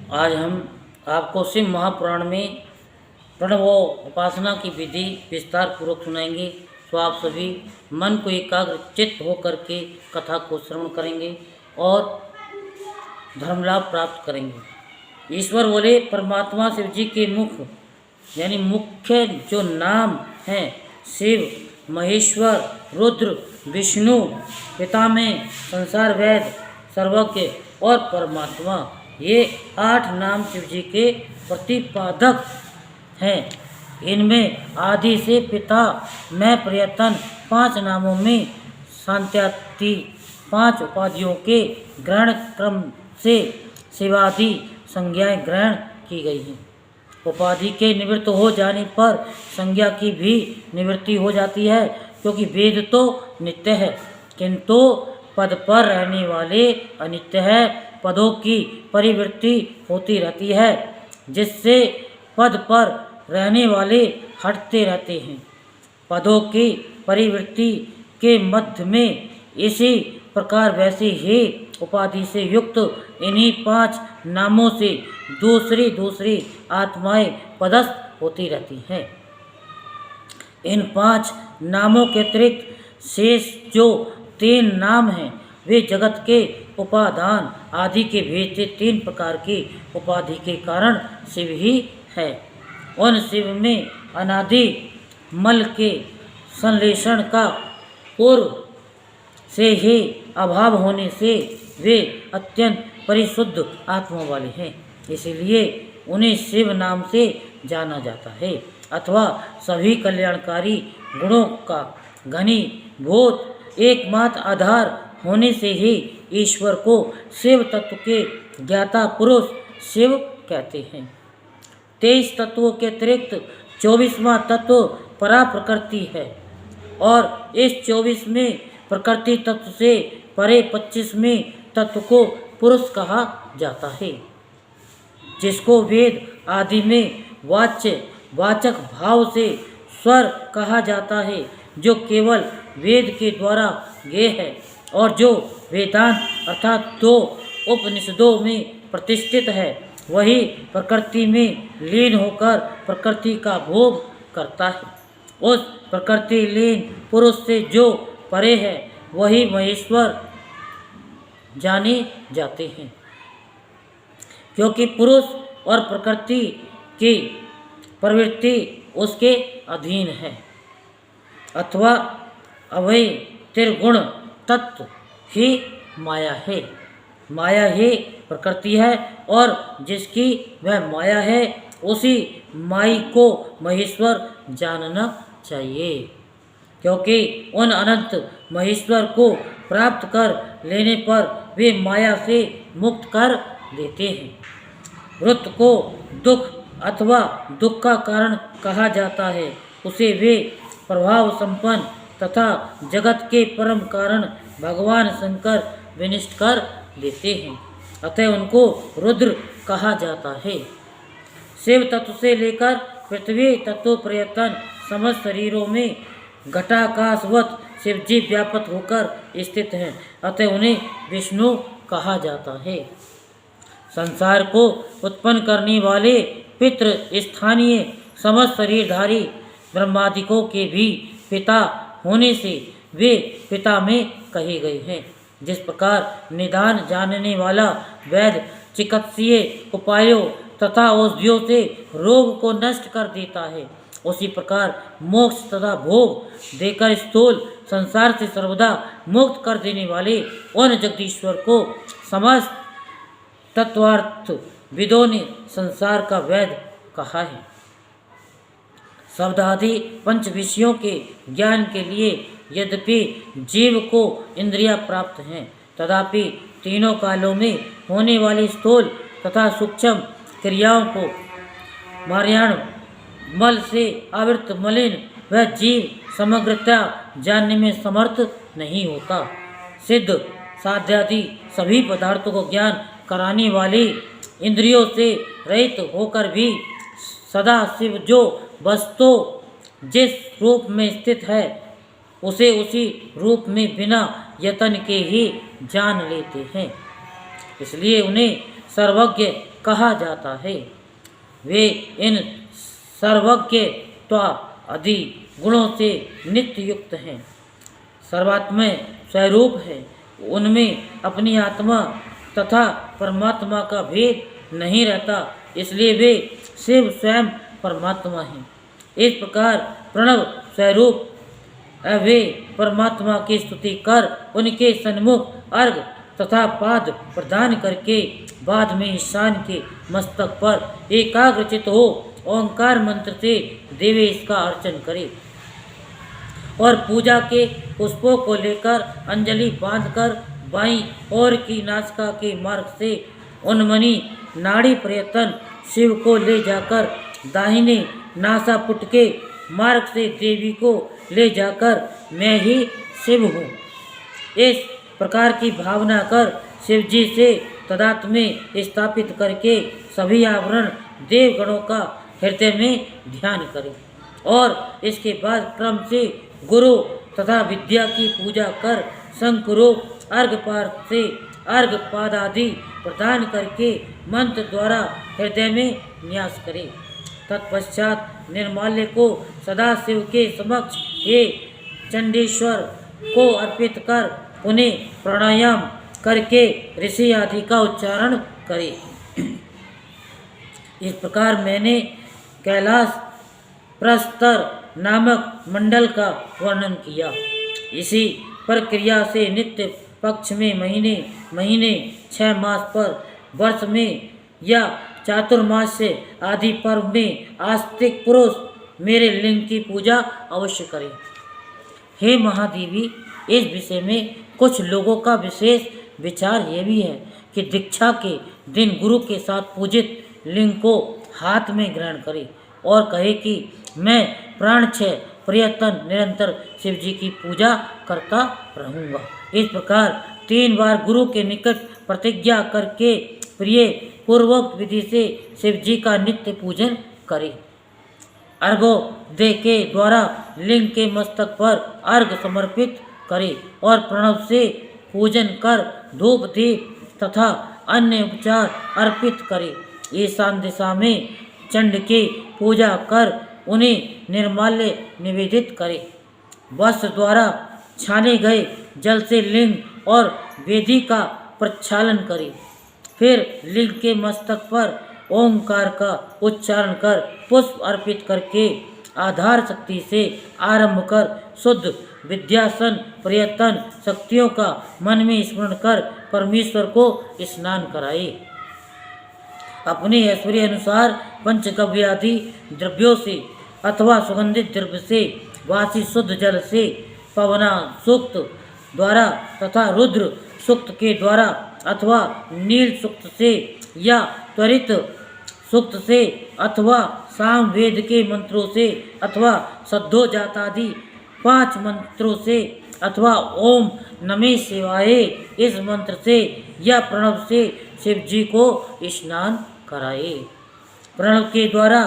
आज हम आपको शिव महापुराण में प्रणव उपासना की विधि विस्तार पूर्वक सुनाएंगे। तो आप सभी मन को एकाग्र चित्त होकर के कथा को श्रवण करेंगे और धर्म लाभ प्राप्त करेंगे। ईश्वर बोले परमात्मा शिव जी के मुख यानी मुख्य जो नाम हैं शिव, महेश्वर, रुद्र, विष्णु, पिता में संसार वेद, सर्वज्ञ और परमात्मा, ये 8 नाम शिव जी के प्रतिपादक हैं। इनमें आदि से पिता में प्रयत्न 5 नामों में शांत्याति 5 उपाधियों के ग्रहण क्रम से शिवादि संज्ञाएं ग्रहण की गई हैं। उपाधि के निवृत्त हो जाने पर संज्ञा की भी निवृत्ति हो जाती है, क्योंकि वेद तो नित्य है किंतु पद पर रहने वाले अनित्य है। पदों की परिवृत्ति होती रहती है, जिससे पद पर रहने वाले हटते रहते हैं। पदों की परिवृत्ति के मध्य में इसी प्रकार वैसे ही उपाधि से युक्त इन्हीं 5 नामों से दूसरी दूसरी आत्माएं पदस्थ होती रहती हैं। इन 5 नामों के अतिरिक्त शेष जो 3 नाम हैं वे जगत के उपादान आदि के भेद से 3 प्रकार की उपाधि के कारण शिव ही है। उन शिव में अनादि मल के संश्लेषण का पूर्व से ही अभाव होने से वे अत्यंत परिशुद्ध आत्मा वाले हैं, इसलिए उन्हें शिव नाम से जाना जाता है। अथवा सभी कल्याणकारी गुणों का घनीभूत एकमात्र आधार होने से ही ईश्वर को शिव तत्व के ज्ञाता पुरुष शिव कहते हैं। 23 तत्वों के अतिरिक्त 24वां तत्व परा प्रकृति है और इस 24 में प्रकृति तत्व से परे 25वें तत्व को पुरुष कहा जाता है, जिसको वेद आदि में वाचक भाव से स्वर कहा जाता है, जो केवल वेद के द्वारा ज्ञेय है और जो वेदांत अर्थात 2 उपनिषदों में प्रतिष्ठित है। वही प्रकृति में लीन होकर प्रकृति का भोग करता है। उस प्रकृति लीन पुरुष से जो परे है वही महेश्वर जाने जाते हैं, क्योंकि पुरुष और प्रकृति की प्रवृत्ति उसके अधीन है। अथवा अवय त्रिगुण तत्व ही माया है। माया ही प्रकृति है और जिसकी वह माया है उसी माई को महेश्वर जानना चाहिए, क्योंकि उन अनंत महेश्वर को प्राप्त कर लेने पर वे माया से मुक्त कर देते हैं। वृत्त को दुख अथवा दुख का कारण कहा जाता है, उसे वे प्रभाव संपन्न तथा जगत के परम कारण भगवान शंकर विनिष्ट कर देते हैं, अतः उनको रुद्र कहा जाता है। शिव तत्व से लेकर पृथ्वी तत्व पर्यंत समस्त शरीरों में घटाकाशवत शिवजी व्यापक होकर स्थित हैं, अतः उन्हें विष्णु कहा जाता है। संसार को उत्पन्न करने वाले पितृ स्थानीय समस्त शरीरधारी ब्रह्मादिकों के भी पिता होने से वे पिता में कहे गए हैं। जिस प्रकार निदान जानने वाला वैद्य चिकित्सीय उपायों तथा औषधियों से रोग को नष्ट कर देता है, उसी प्रकार मोक्ष तथा भोग देकर स्थूल संसार से सर्वदा मुक्त कर देने वाले उन जगदीश्वर को समस्त तत्वार्थ विदों ने संसार का वैद्य कहा है। शब्दादि 5 विषयों के ज्ञान के लिए यद्यपि जीव को इंद्रियां प्राप्त हैं, तथापि तीनों कालों में होने वाली स्थूल तथा सूक्ष्म क्रियाओं को मार्याण मल से आवृत मलिन वह जीव समग्रता जानने में समर्थ नहीं होता। सिद्ध साध्यादि सभी पदार्थों को ज्ञान कराने वाली इंद्रियों से रहित होकर भी सदा शिव जो वस्तु जिस रूप में स्थित है उसे उसी रूप में बिना यत्न के ही जान लेते हैं, इसलिए उन्हें सर्वज्ञ कहा जाता है। वे इन सर्वज्ञत्व आदि गुणों से नित्य युक्त हैं, सर्वात्मय स्वरूप है, उनमें अपनी आत्मा तथा परमात्मा का भेद नहीं रहता, इसलिए वे शिव स्वयं परमात्मा हैं। इस प्रकार प्रणव स्वरूप वे परमात्मा की स्तुति कर उनके सन्मुख अर्घ तथा पाद प्रदान करके बाद में ईशान के मस्तक पर एकाग्रचित हो ओंकार मंत्र से देवेश का अर्चन करे और पूजा के पुष्पों को लेकर अंजलि बांधकर बाईं ओर की नासिका के मार्ग से उन्मनी नाड़ी प्रयत्न शिव को ले जाकर दाहिने नासापुट के मार्ग से देवी को ले जाकर मैं ही शिव हूँ, इस प्रकार की भावना कर शिव जी से तदात्म में स्थापित करके सभी आवरण देवगणों का हृदय में ध्यान करें और इसके बाद क्रम से गुरु तथा विद्या की पूजा कर शंकुरूप अर्घपाद से अर्घपाद आदि प्रदान करके मंत्र द्वारा हृदय में न्यास करें। तत्पश्चात निर्माल्य को सदाशिव के समक्ष हे चंडीश्वर को अर्पित कर उन्हें प्राणायाम करके ऋषि आदि का उच्चारण करें। इस प्रकार मैंने कैलाश प्रस्तर नामक मंडल का वर्णन किया। इसी प्रक्रिया से नित्य पक्ष में महीने 6 मास पर वर्ष में या चातुर्मास्य आदि पर्व में आस्तिक पुरुष मेरे लिंग की पूजा अवश्य करें। हे महादेवी, इस विषय में कुछ लोगों का विशेष विचार यह भी है कि दीक्षा के दिन गुरु के साथ पूजित लिंग को हाथ में ग्रहण करे और कहे कि मैं प्राणक्षय प्रयत्न निरंतर शिव जी की पूजा करता रहूँगा। इस प्रकार 3 बार गुरु के निकट प्रतिज्ञा करके प्रिय पूर्वोक्त विधि से शिव जी का नित्य पूजन करे। अर्घोदय के द्वारा लिंग के मस्तक पर अर्घ समर्पित करे और प्रणव से पूजन कर धूप दीप तथा अन्य उपचार अर्पित करे। ईशान दिशा में चंड की पूजा कर उन्हें निर्माल्य निवेदित करे। वस्त्र द्वारा छाने गए जल से लिंग और वेदी का प्रक्षालन करे। फिर लिंग के मस्तक पर ओंकार का उच्चारण कर पुष्प अर्पित करके आधार शक्ति से आरंभ कर शुद्ध विद्यासन प्रयत्न शक्तियों का मन में स्मरण कर परमेश्वर को स्नान कराए। अपने ऐश्वर्य अनुसार पंचगव्य आदि द्रव्यों से अथवा सुगंधित द्रव्य से वासी शुद्ध जल से पवना सूक्त द्वारा तथा रुद्र सूक्त के द्वारा अथवा नील सूक्त से या त्वरित सूक्त से अथवा साम वेद के मंत्रों से अथवा सद्धोजातादि 5 मंत्रों से अथवा ओम नमः शिवाय इस मंत्र से या प्रणव से शिव जी को स्नान कराए। प्रणव के द्वारा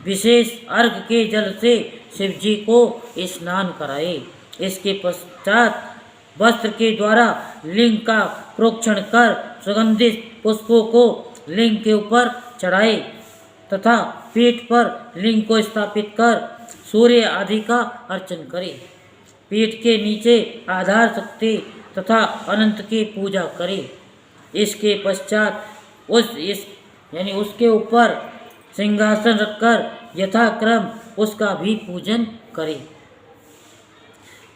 विशेष अर्घ के जल से शिव जी को स्नान कराए। इसके पश्चात वस्त्र के द्वारा लिंग का प्रोक्षण कर सुगंधित पुष्पों को लिंग के ऊपर चढ़ाए तथा पीठ पर लिंग को स्थापित कर सूर्य आदि का अर्चन करे। पीठ के नीचे आधार शक्ति तथा अनंत की पूजा करे। इसके पश्चात उसके ऊपर सिंहासन रखकर यथाक्रम उसका भी पूजन करे।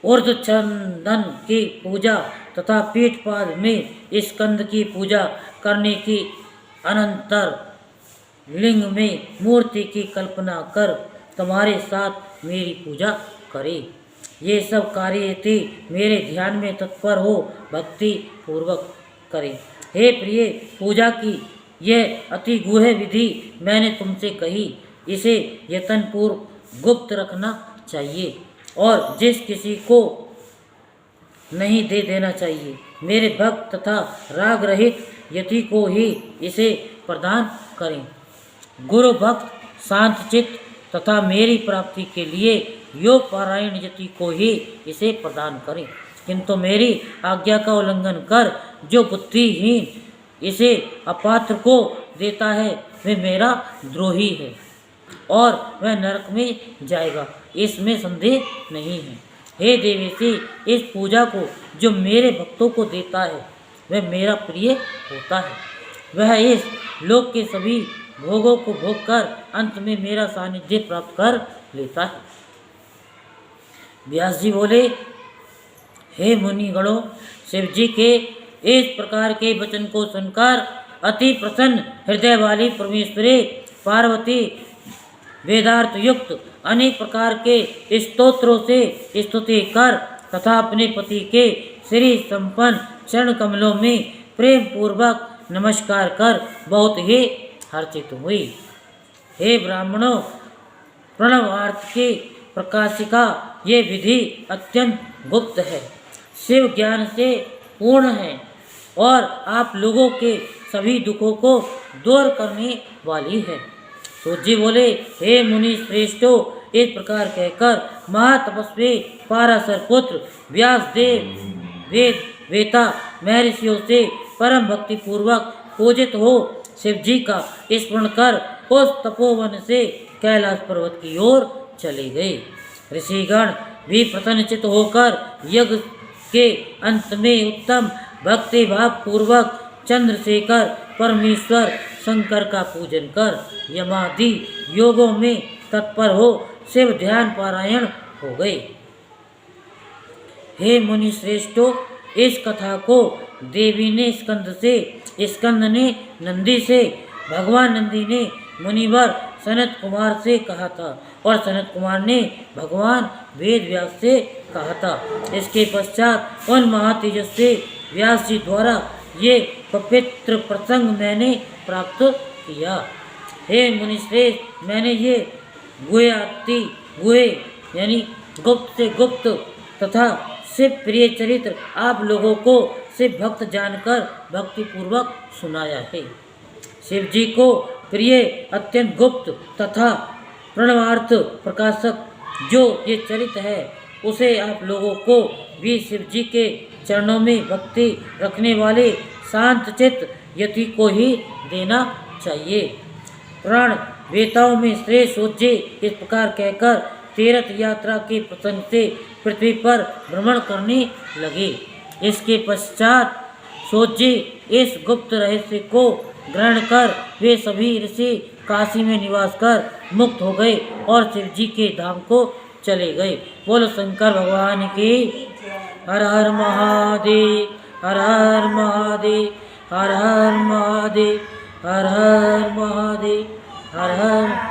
ऊर्ध्व चंदन की पूजा तथा पीठपाद में स्कंद की पूजा करने की अनंतर लिंग में मूर्ति की कल्पना कर तुम्हारे साथ मेरी पूजा करे। ये सब कार्य यदि मेरे ध्यान में तत्पर हो भक्ति पूर्वक करे। हे प्रिय, पूजा की यह अति गुह्य विधि मैंने तुमसे कही, इसे यत्नपूर्वक गुप्त रखना चाहिए और जिस किसी को नहीं दे देना चाहिए। मेरे भक्त तथा राग रहित यति को ही इसे प्रदान करें। गुरु भक्त शांत चित्त तथा मेरी प्राप्ति के लिए योग पारायण यति को ही इसे प्रदान करें। किंतु मेरी आज्ञा का उल्लंघन कर जो बुद्धिहीन इसे अपात्र को देता है वह मेरा द्रोही है और वह नरक में जाएगा, इसमें संदेह नहीं है। हे देवेशी, इस पूजा को जो मेरे भक्तों को देता है वह मेरा प्रिय होता है। वह इस लोक के सभी भोगों को भोग कर अंत में मेरा सानिध्य प्राप्त कर लेता है। व्यास जी बोले, हे मुनिगणों, शिव जी के इस प्रकार के वचन को सुनकर अति प्रसन्न हृदय वाली परमेश्वरी पार्वती वेदार्थ युक्त अनेक प्रकार के स्तोत्रों से स्तुति कर तथा अपने पति के श्री संपन्न चरण कमलों में प्रेम पूर्वक नमस्कार कर बहुत ही हर्षित हुई। हे ब्राह्मणों, प्रणवार्थ की प्रकाशिका ये विधि अत्यंत गुप्त है, शिव ज्ञान से पूर्ण है और आप लोगों के सभी दुखों को दूर करने वाली है। सूत जी बोले, हे मुनि श्रेष्ठो, इस प्रकार कहकर महातपस्वी पाराशर पुत्र व्यासदेव वेद वेता महर्षियों से परम भक्ति पूर्वक पूजित हो शिव जी का स्मरण कर उस तपोवन से कैलाश पर्वत की ओर चले गए। ऋषिगण भी प्रसन्नचित होकर यज्ञ के अंत में उत्तम भक्ति भाव पूर्वक चंद्रशेखर परमेश्वर शंकर का पूजन कर यमादि योगों में तत्पर हो शिव ध्यान पारायण हो गए। हे मुनि श्रेष्ठो, इस कथा को देवी ने स्कंद ने नंदी से, भगवान नंदी ने मुनिवर सनत कुमार से कहा था और सनत कुमार ने भगवान वेद व्यास से कहा था। इसके पश्चात उन महातेजस्वी व्यास जी द्वारा ये पवित्र प्रसंग मैंने प्राप्त किया। हे मुनिश्रेष्ठ, मैंने ये गुहे यानी गुप्त से गुप्त तथा शिव प्रिय चरित्र आप लोगों को शिव भक्त जानकर भक्ति पूर्वक सुनाया है। शिव जी को प्रिय अत्यंत गुप्त तथा प्रणवार्थ प्रकाशक जो ये चरित्र है उसे आप लोगों को भी शिव जी के चरणों में भक्ति रखने वाले शांत चित्त यति को ही देना चाहिए। प्राण वेताओं में श्रेष्ठ सूत इस प्रकार कहकर तीर्थ यात्रा के प्रसंग से पृथ्वी पर भ्रमण करने लगे। इसके पश्चात सूत जी इस गुप्त रहस्य को ग्रहण कर वे सभी ऋषि काशी में निवास कर मुक्त हो गए और शिव जी के धाम को चले गए। बोलो शंकर भगवान की। हर हर महादेव, हर हर महादेव, हर हर महादेव, हर हर महादेव, हर हर